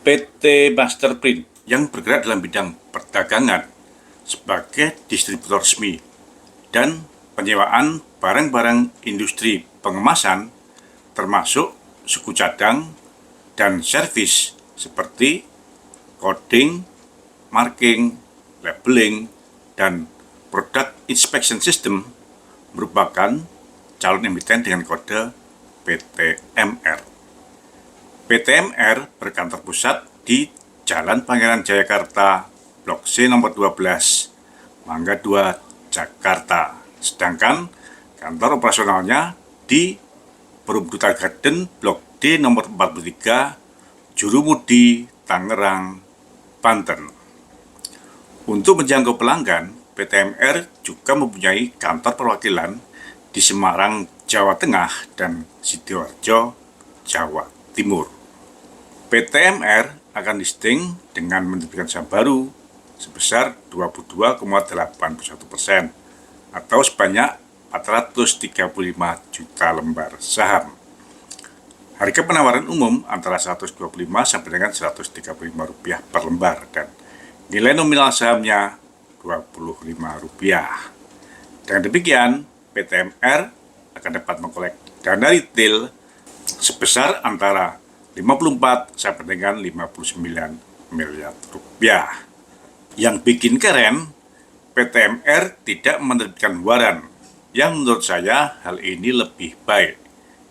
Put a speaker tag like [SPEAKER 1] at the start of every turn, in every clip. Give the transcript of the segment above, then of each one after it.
[SPEAKER 1] PT Masterprint yang bergerak dalam bidang perdagangan sebagai distributor resmi dan penyewaan barang-barang industri pengemasan termasuk suku cadang dan servis seperti coding, marking, labeling, dan product inspection system merupakan calon emiten dengan kode PTMR. PTMR berkantor pusat di Jalan Pangeran Jayakarta, Blok C nomor 12, Mangga 2, Jakarta. Sedangkan kantor operasionalnya di Perumbutan Garden, Blok D nomor 43, Jurumudi, Tangerang, Banten. Untuk menjangkau pelanggan, PTMR juga mempunyai kantor perwakilan di Semarang, Jawa Tengah dan Sidoarjo, Jawa Timur. PTMR akan listing dengan menerbitkan saham baru sebesar 22,81% atau sebanyak 435 juta lembar saham. Harga penawaran umum antara 125 sampai dengan 135 rupiah per lembar dan nilai nominal sahamnya Rp25. Dengan demikian, PTMR akan dapat mengkolek dana retail sebesar antara 54 sampai dengan 59 miliar rupiah. Yang bikin keren, PTMR tidak menerbitkan waran, yang menurut saya hal ini lebih baik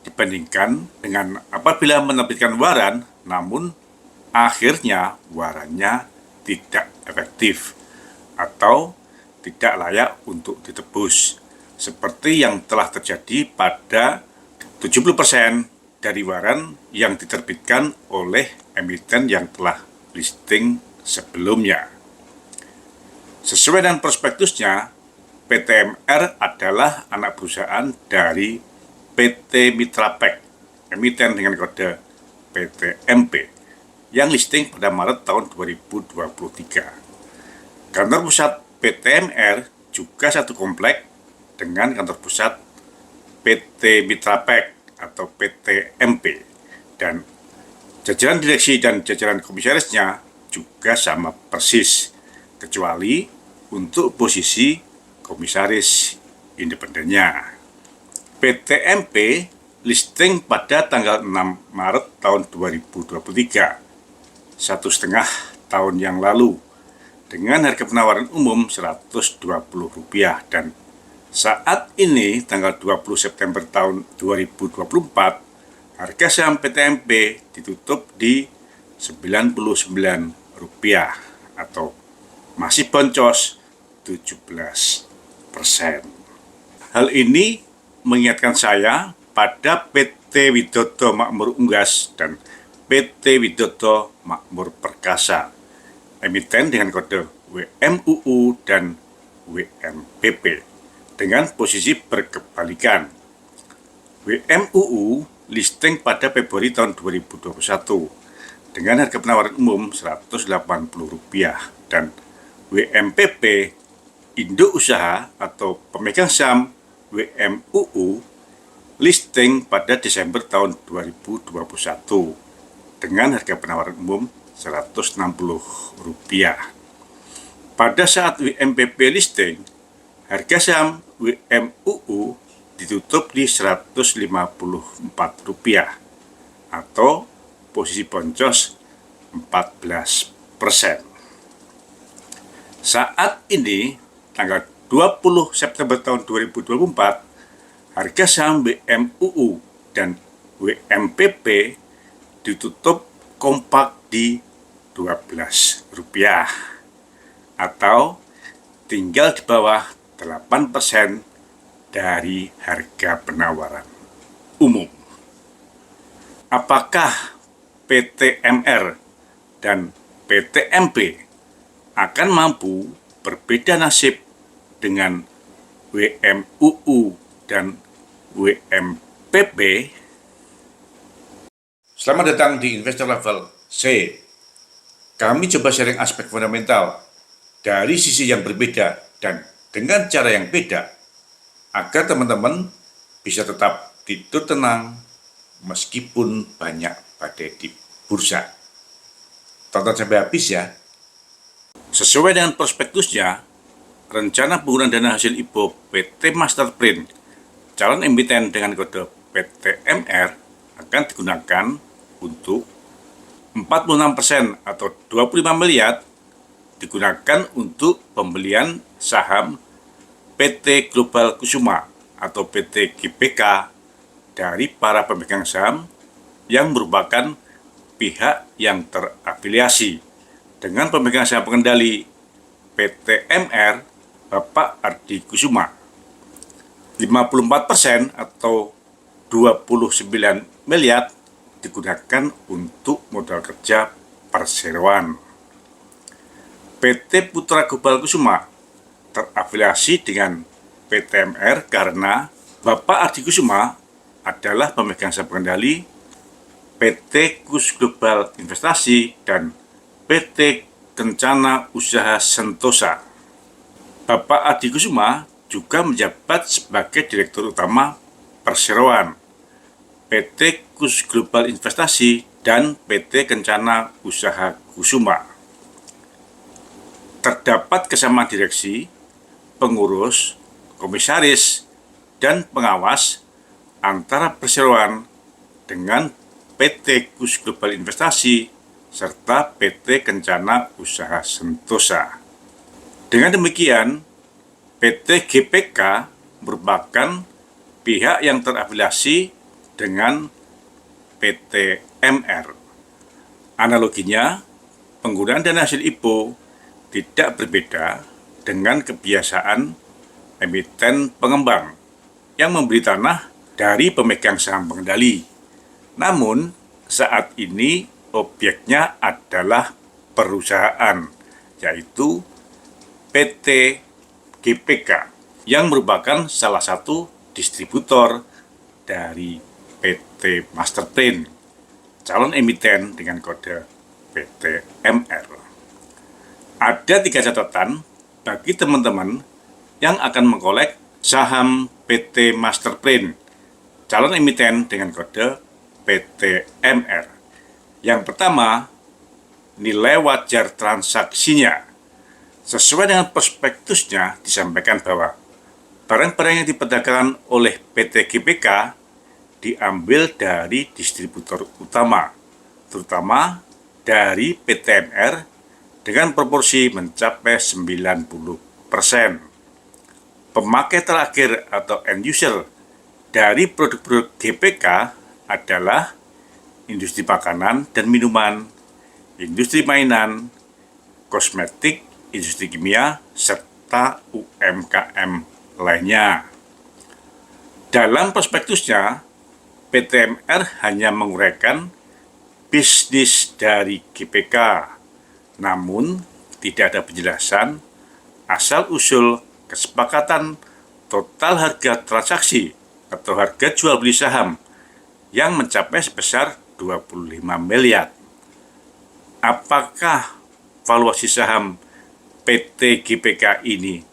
[SPEAKER 1] dibandingkan dengan apabila menerbitkan waran, namun akhirnya warannya tidak efektif atau tidak layak untuk ditebus, seperti yang telah terjadi pada 70% dari waran yang diterbitkan oleh emiten yang telah listing sebelumnya. Sesuai dengan prospektusnya, PTMR adalah anak perusahaan dari PT Mitrapek, emiten dengan kode PTMP, yang listing pada Maret tahun 2023. Kantor pusat PTMR juga satu komplek dengan kantor pusat PT Mitrapek atau PTMP, dan jajaran direksi dan jajaran komisarisnya juga sama persis, kecuali untuk posisi komisaris independennya. PTMP listing pada tanggal 6 Maret tahun 2023, 1,5 tahun yang lalu, dengan harga penawaran umum Rp120 dan saat ini tanggal 20 September tahun 2024, harga saham PTMP ditutup di Rp99 atau masih boncos 17%. Hal ini mengingatkan saya pada PT Widodo Makmur Unggas dan PT Widodo Makmur Perkasa, emiten dengan kode WMUU dan WMPP, dengan posisi berkebalikan. WMUU listing pada Februari tahun 2021 dengan harga penawaran umum Rp180 dan WMPP, induk usaha atau pemegang saham WMUU, listing pada Desember tahun 2021 dengan harga penawaran umum Rp160. Pada saat WMPP listing, harga saham WMUU ditutup di Rp154 atau posisi boncos 14%. Saat ini, tanggal 20 September tahun 2024, harga saham WMUU dan WMPP ditutup kompak di Rp12 atau tinggal di bawah 8% dari harga penawaran umum. Apakah PTMR dan PTMP akan mampu berbeda nasib dengan WMUU dan WMPP? Selamat datang di Investor Level C. Kami coba sharing aspek fundamental dari sisi yang berbeda dan dengan cara yang beda, agar teman-teman bisa tetap tidur tenang meskipun banyak badai di bursa. tonton sampai habis ya. Sesuai dengan prospektusnya, rencana penggunaan dana hasil IPO PT Masterprint calon emiten dengan kode PTMR akan digunakan untuk 46% atau 25 miliar digunakan untuk pembelian saham PT Global Kusuma atau PT GBK dari para pemegang saham yang merupakan pihak yang terafiliasi dengan pemegang saham pengendali PTMR Bapak Ardi Kusuma. 54% atau 29 miliar digunakan untuk modal kerja perseroan. PT Putra Global Kusuma terafiliasi dengan PTMR karena Bapak Ardi Kusuma adalah pemegang saham pengendali PT Kus Global Investasi dan PT Kencana Usaha Sentosa. Bapak Ardi Kusuma juga menjabat sebagai Direktur Utama Perseroan, PT Kus Global Investasi dan PT Kencana Usaha Kusuma. Terdapat kesamaan direksi, pengurus, komisaris, dan pengawas antara perseroan dengan PT Kus Global Investasi serta PT Kencana Usaha Sentosa. Dengan demikian, PT GBK merupakan pihak yang terafiliasi dengan PTMR. Analoginya, penggunaan dana hasil IPO tidak berbeda dengan kebiasaan emiten pengembang yang membeli tanah dari pemegang saham pengendali. Namun, saat ini objeknya adalah perusahaan, yaitu PT GBK, yang merupakan salah satu distributor dari PT Masterprint, calon emiten dengan kode PTMR. Ada 3 catatan bagi teman-teman yang akan mengkolek saham PT Masterprint, calon emiten dengan kode PTMR. Yang pertama, nilai wajar transaksinya. Sesuai dengan prospektusnya disampaikan bahwa barang-barang yang diperdagangkan oleh PT GBK diambil dari distributor utama, terutama dari PTMR dengan proporsi mencapai 90%. Pemakai terakhir atau end user dari produk-produk GBK adalah industri makanan dan minuman, industri mainan, kosmetik, industri kimia, serta UMKM lainnya. Dalam prospektusnya, PTMR hanya menguraikan bisnis dari GBK, namun tidak ada penjelasan asal-usul kesepakatan total harga transaksi atau harga jual beli saham yang mencapai sebesar 25 miliar. Apakah valuasi saham PT GBK ini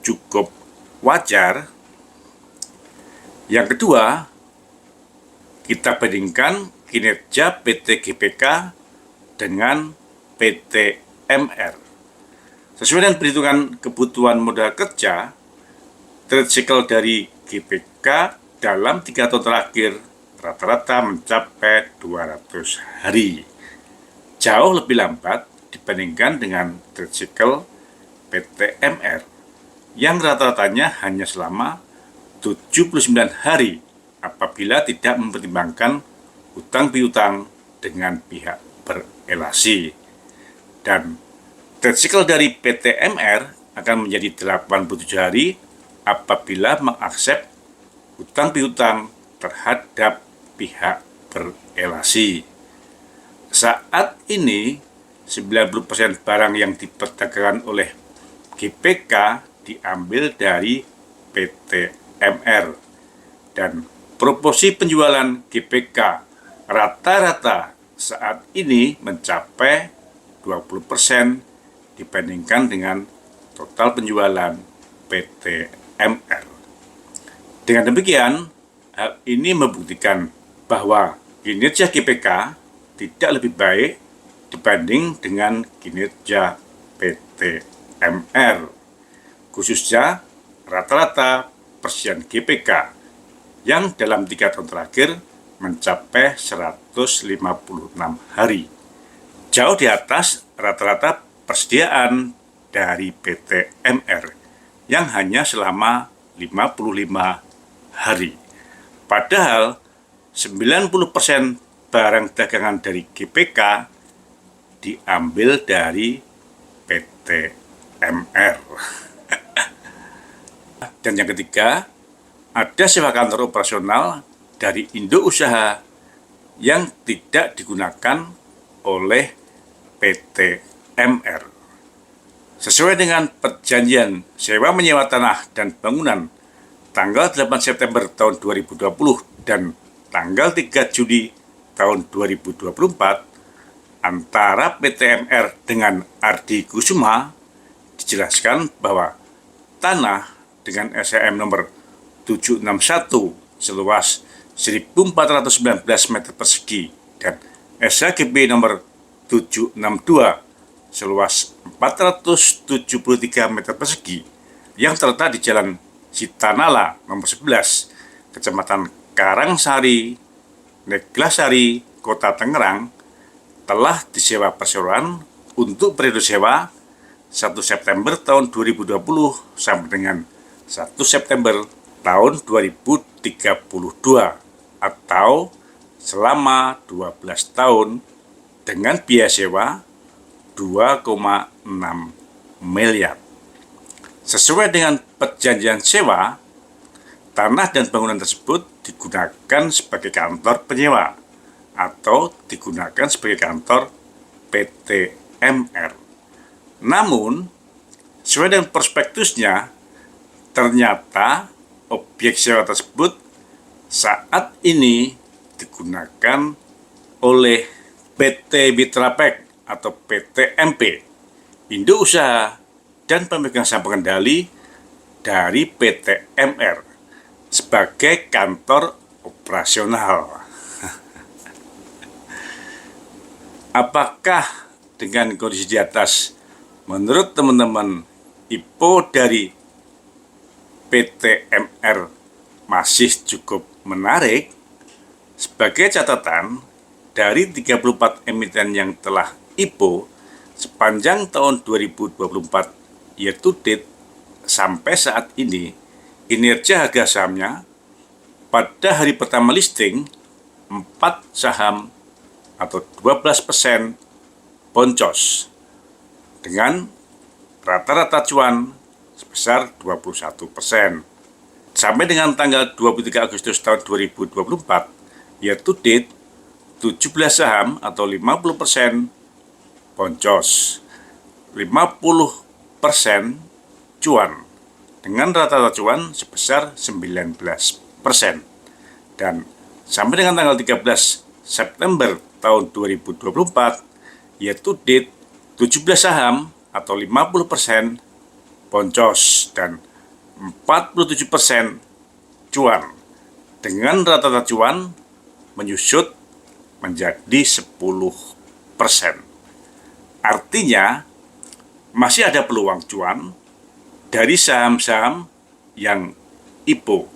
[SPEAKER 1] cukup wajar? Yang kedua, kita bandingkan kinerja PT GBK dengan PTMR. Sesuai dengan perhitungan kebutuhan modal kerja, trade cycle dari GBK dalam 3 tahun terakhir rata-rata mencapai 200 hari. Jauh lebih lambat dibandingkan dengan trade cycle PTMR yang rata-ratanya hanya selama 79 hari apabila tidak mempertimbangkan utang piutang dengan pihak berelasi. Dan trade cycle dari PTMR akan menjadi 87 hari apabila mengaksep utang piutang terhadap pihak berelasi. Saat ini 90% barang yang diperdagangkan oleh GBK diambil dari PTMR dan proporsi penjualan GBK rata-rata saat ini mencapai 20% dibandingkan dengan total penjualan PTMR. Dengan demikian, hal ini membuktikan bahwa kinerja GBK tidak lebih baik dibanding dengan kinerja PT MR, khususnya rata-rata persian GPK yang dalam 3 tahun terakhir mencapai 156 hari, jauh di atas rata-rata persediaan dari PT MR yang hanya selama 55 hari. Padahal 90% barang dagangan dari GPK diambil dari PT MR. Dan yang ketiga, ada sewa kantor operasional dari induk usaha yang tidak digunakan oleh PT MR. Sesuai dengan perjanjian sewa menyewa tanah dan bangunan tanggal 8 September tahun 2020 dan tanggal 3 Juli tahun 2024 antara PT MR dengan Ardi Kusuma, dijelaskan bahwa tanah dengan SHM nomor 761 seluas 1.419 meter persegi dan SHGB nomor 762 seluas 473 meter persegi yang terletak di Jalan Sitanala nomor 11, Kecamatan Karangsari, Neglasari, Kota Tangerang, telah disewa perseroan untuk periode sewa 1 September tahun 2020 sampai dengan 1 September tahun 2032 atau selama 12 tahun dengan biaya sewa 2,6 miliar. Sesuai dengan perjanjian sewa, tanah dan bangunan tersebut digunakan sebagai kantor penyewa atau digunakan sebagai kantor PT MR. Namun, sesuai dengan prospektusnya, ternyata objek sewa tersebut saat ini digunakan oleh PT Mitrapek atau PT MP, induk usaha dan pemegang saham pengendali dari PT MR sebagai kantor operasional. Apakah dengan kondisi di atas, menurut teman-teman, IPO dari PT MR masih cukup menarik? Sebagai catatan, dari 34 emiten yang telah IPO sepanjang tahun 2024 year to date sampai saat ini, kinerja harga sahamnya pada hari pertama listing 4 saham atau 12% boncos dengan rata-rata cuan sebesar 21%. Sampai dengan tanggal 23 Agustus tahun 2024, year to date 17 saham atau 50% boncos, 50% cuan dengan rata-rata cuan sebesar 19%. Dan sampai dengan tanggal 13 September tahun 2024, year to date 17 saham atau 50% boncos dan 47% cuan dengan rata-rata cuan menyusut menjadi 10%. Artinya masih ada peluang cuan dari saham-saham yang IPO,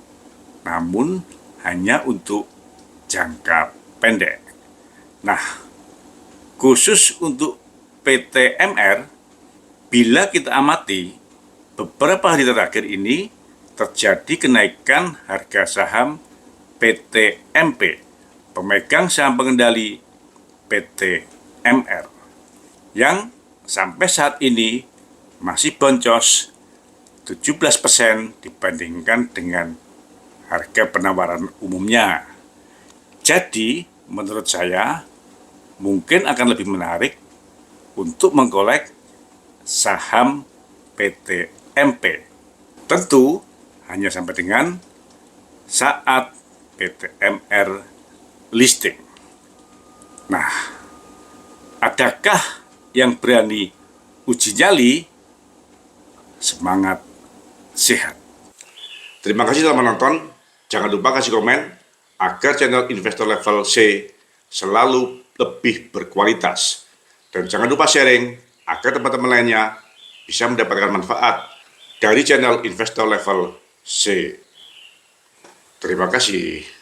[SPEAKER 1] namun hanya untuk jangka pendek. Nah, khusus untuk PT MR, bila kita amati beberapa hari terakhir ini terjadi kenaikan harga saham PT MP, pemegang saham pengendali PT MR, yang sampai saat ini masih boncos 17% dibandingkan dengan harga penawaran umumnya. Jadi, menurut saya mungkin akan lebih menarik untuk mengkolek saham PT MP. Tentu hanya sampai dengan saat PT MR listing. Nah, adakah yang berani uji nyali? Semangat sehat. Terima kasih telah menonton. Jangan lupa kasih komen agar channel Investor Level C selalu lebih berkualitas. Dan jangan lupa sharing agar teman-teman lainnya bisa mendapatkan manfaat dari channel Investor Level C. Terima kasih.